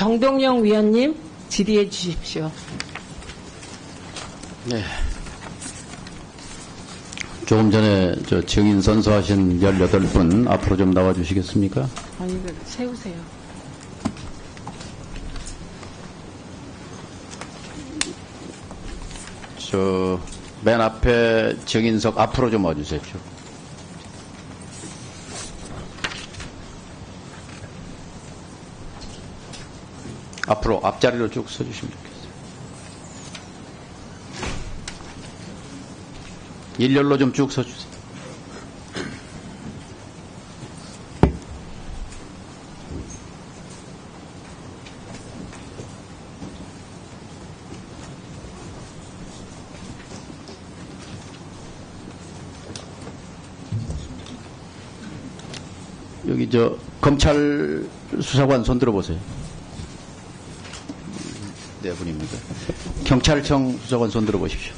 정동영 위원님 질의해 주십시오. 네. 조금 전에 증인 선서하신 18분 앞으로 좀 나와 주시겠습니까? 아니, 세우세요. 맨 앞에 증인석 앞으로 좀 와주세요. 앞으로 앞자리로 쭉 서주시면 좋겠어요. 일렬로 좀 쭉 서주세요. 여기 검찰 수사관 손 들어보세요. 네 분입니다. 경찰청 수사관 손 들어보십시오.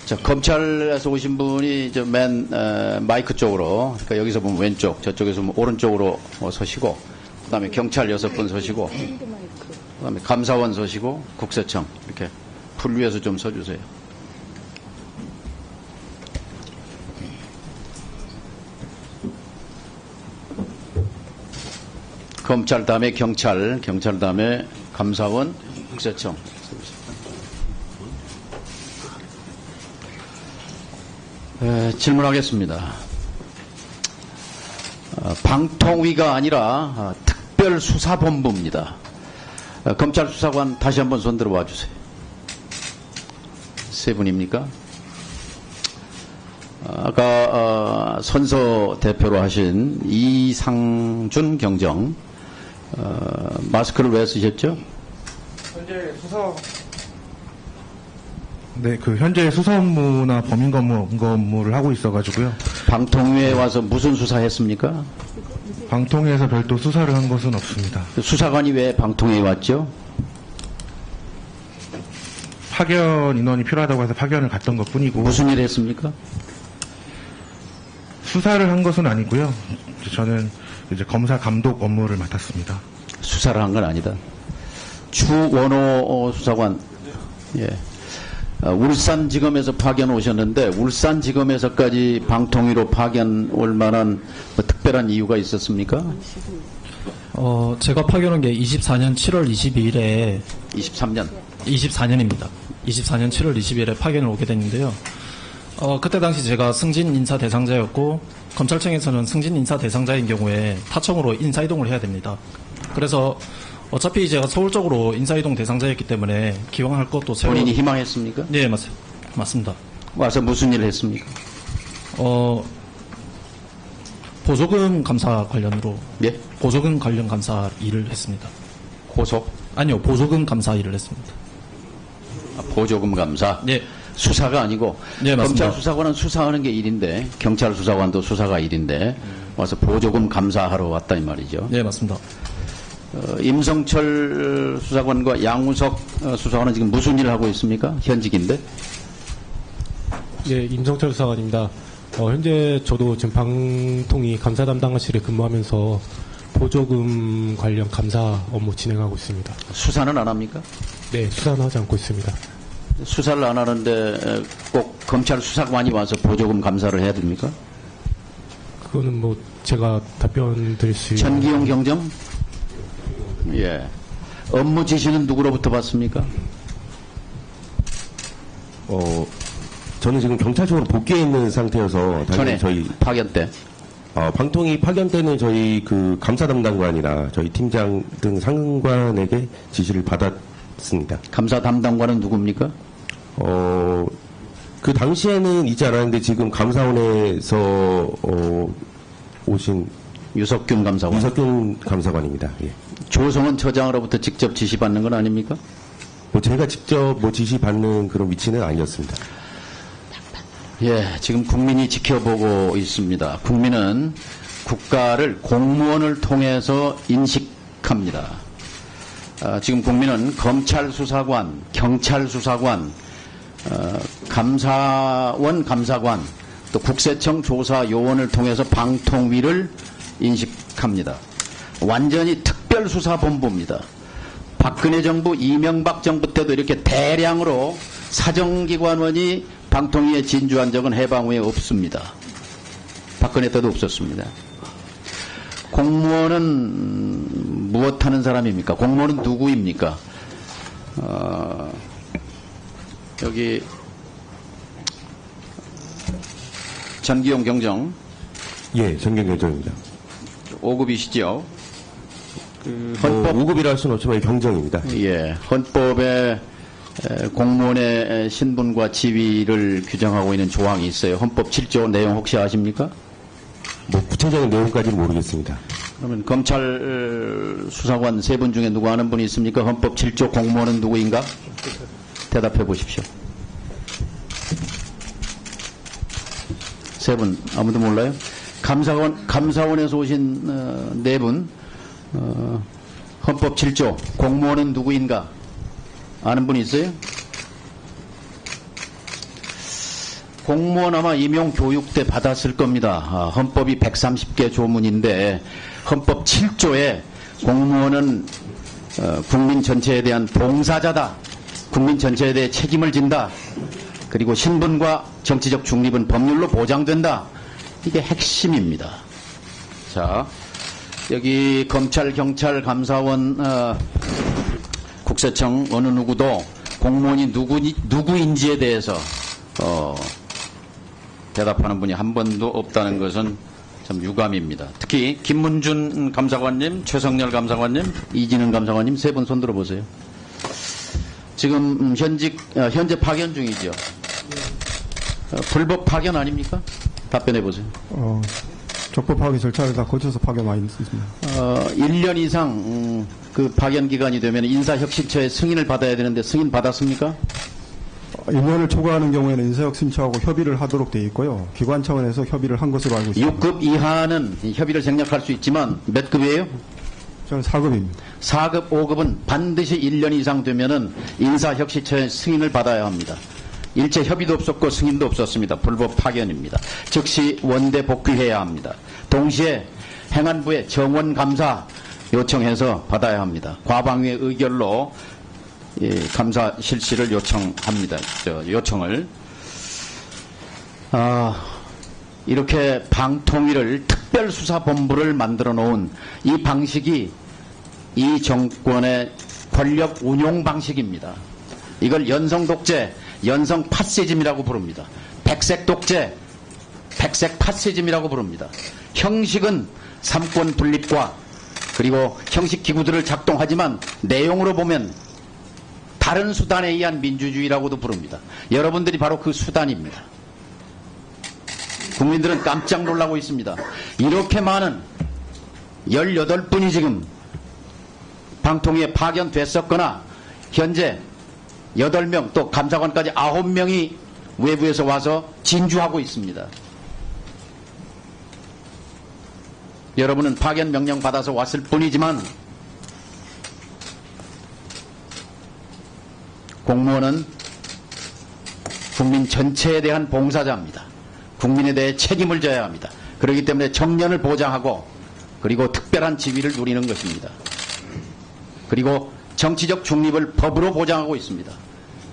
자, 검찰에서 오신 분이 맨 마이크 쪽으로, 그러니까 여기서 보면 왼쪽, 저쪽에서 보면 오른쪽으로 서시고, 그다음에 경찰 6분 서시고, 그다음에 감사원 서시고, 국세청 이렇게 분류해서 좀 서주세요. 검찰 다음에 경찰 다음에 감사원, 국세청. 질문하겠습니다. 방통위가 아니라 특별수사본부입니다. 검찰 수사관 다시 한번 손 들어봐 주세요. 세 분입니까? 아까 선서 대표로 하신 이상준 경정, 마스크를 왜 쓰셨죠? 현재 수사 업무나 범인 검무를 하고 있어가지고요. 방통위에 와서 무슨 수사했습니까? 방통위에서 별도 수사를 한 것은 없습니다. 수사관이 왜 방통위에 왔죠? 파견 인원이 필요하다고 해서 파견을 갔던 것 뿐이고. 무슨 일 했습니까? 수사를 한 것은 아니고요. 저는 이제 검사 감독 업무를 맡았습니다. 수사를 한 건 아니다. 추원호 수사관, 예. 울산지검에서 파견 오셨는데 울산지검에서까지 방통위로 파견 올 만한 특별한 이유가 있었습니까? 제가 파견한 게 24년 7월 22일에 23년 24년입니다. 24년 7월 22일에 파견을 오게 됐는데요. 그때 당시 제가 승진 인사 대상자였고 검찰청에서는 승진 인사 대상자인 경우에 타청으로 인사 이동을 해야 됩니다. 그래서 어차피 제가 서울 쪽으로 인사이동 대상자였기 때문에 기왕할 것도 본인이 희망했습니까? 네, 맞습니다. 와서 무슨 일을 했습니까? 보조금 감사 관련으로. 예? 보조금 관련 감사 일을 했습니다. 고소? 아니요, 보조금 감사 일을 했습니다. 보조금 감사? 네. 수사가 아니고. 네, 맞습니다. 검찰 수사관은 수사하는 게 일인데 경찰 수사관도 수사가 일인데 와서 보조금 감사하러 왔다 이 말이죠. 네, 맞습니다. 임성철 수사관과 양우석 수사관은 지금 무슨 일을 하고 있습니까? 현직인데? 예, 임성철 수사관입니다. 현재 저도 지금 방통위 감사 담당실에 근무하면서 보조금 관련 감사 업무 진행하고 있습니다. 수사는 안 합니까? 네, 수사는 하지 않고 있습니다. 수사를 안 하는데 꼭 검찰 수사관이 와서 보조금 감사를 해야 됩니까? 그거는 제가 답변 드릴 수 있는. 전기용 경정? 예. 업무 지시는 누구로부터 받습니까? 저는 지금 경찰청으로 복귀해 있는 상태여서 전에 저희 파견 때 방통위 파견 때는 저희 감사 담당관이나 저희 팀장 등 상관에게 지시를 받았습니다. 감사 담당관은 누굽니까? 그 당시에는 있지 않았는데 지금 감사원에서 오신 유석균 감사관. 유석균 감사관입니다. 예. 조성은 처장으로부터 직접 지시받는 건 아닙니까? 제가 직접 지시받는 그런 위치는 아니었습니다. 예, 지금 국민이 지켜보고 있습니다. 국민은 국가를 공무원을 통해서 인식합니다. 지금 국민은 검찰 수사관, 경찰 수사관, 감사원 감사관, 또 국세청 조사 요원을 통해서 방통위를 인식합니다. 완전히 특별수사본부입니다. 박근혜 정부, 이명박 정부 때도 이렇게 대량으로 사정기관원이 방통위에 진주한 적은 해방 후에 없습니다. 박근혜 때도 없었습니다. 공무원은 무엇하는 사람입니까? 공무원은 누구입니까? 여기 전기용 경정 예, 전경경정입니다. 5급이시죠? 헌법 5급이라 할 수는 없지만 경정입니다. 예, 헌법에 공무원의 신분과 지위를 규정하고 있는 조항이 있어요. 헌법 7조 내용 혹시 아십니까? 뭐 구체적인 내용까지는 모르겠습니다. 그러면 검찰 수사관 세 분 중에 누구 아는 분이 있습니까? 헌법 7조 공무원은 누구인가? 대답해 보십시오. 세 분 아무도 몰라요? 감사원에서 오신 네 분 헌법 7조 공무원은 누구인가? 아는 분 있어요? 공무원 아마 임용 교육 때 받았을 겁니다. 헌법이 130개 조문인데 헌법 7조에 공무원은 국민 전체에 대한 봉사자다. 국민 전체에 대해 책임을 진다. 그리고 신분과 정치적 중립은 법률로 보장된다. 이게 핵심입니다. 자, 여기 검찰, 경찰, 감사원, 국세청 어느 누구도 공무원이 누구인지에 대해서 대답하는 분이 한 번도 없다는 것은 참 유감입니다. 특히 김문준 감사관님, 최성렬 감사관님, 이진흥 감사관님 세 분 손 들어보세요. 지금 현재 파견 중이죠. 불법 파견 아닙니까? 답변해 보세요. 적법 파견 절차를 다 거쳐서 파견 많이 있습니다. 1년 이상 그 파견 기간이 되면 인사혁신처의 승인을 받아야 되는데 승인 받았습니까? 1년을 초과하는 경우에는 인사혁신처하고 협의를 하도록 되어 있고요. 기관 차원에서 협의를 한 것으로 알고 있습니다. 6급 이하는 협의를 생략할 수 있지만 몇 급이에요? 저는 4급입니다. 4급, 5급은 반드시 1년 이상 되면은 인사혁신처의 승인을 받아야 합니다. 일체 협의도 없었고 승인도 없었습니다. 불법 파견입니다. 즉시 원대 복귀해야 합니다. 동시에 행안부에 정원감사 요청해서 받아야 합니다. 과방위의 의결로 감사 실시를 요청합니다. 요청을. 이렇게 방통위를 특별수사본부를 만들어 놓은 이 방식이 이 정권의 권력 운용 방식입니다. 이걸 연성독재, 연성파시즘이라고 부릅니다. 백색독재, 백색파시즘이라고 부릅니다. 형식은 삼권 분립과 그리고 형식 기구들을 작동하지만 내용으로 보면 다른 수단에 의한 민주주의라고도 부릅니다. 여러분들이 바로 그 수단입니다. 국민들은 깜짝 놀라고 있습니다. 이렇게 많은 18분이 지금 방통위에 파견됐었거나 현재 8명 또 감사관까지 9명이 외부에서 와서 진주하고 있습니다. 여러분은 파견 명령 받아서 왔을 뿐이지만 공무원은 국민 전체에 대한 봉사자입니다. 국민에 대해 책임을 져야 합니다. 그렇기 때문에 정년을 보장하고 그리고 특별한 지위를 누리는 것입니다. 그리고 정치적 중립을 법으로 보장하고 있습니다.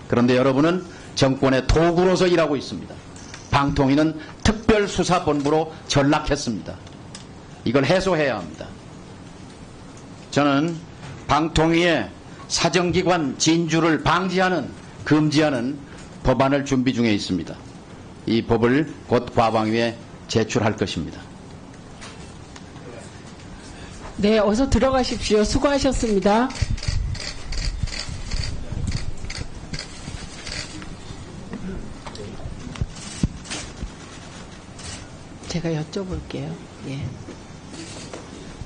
그런데 여러분은 정권의 도구로서 일하고 있습니다. 방통위는 특별수사본부로 전락했습니다. 이걸 해소해야 합니다. 저는 방통위의 사정기관 진주를 방지하는, 금지하는 법안을 준비 중에 있습니다. 이 법을 곧 과방위에 제출할 것입니다. 네, 어서 들어가십시오. 수고하셨습니다. 제가 여쭤볼게요. 예.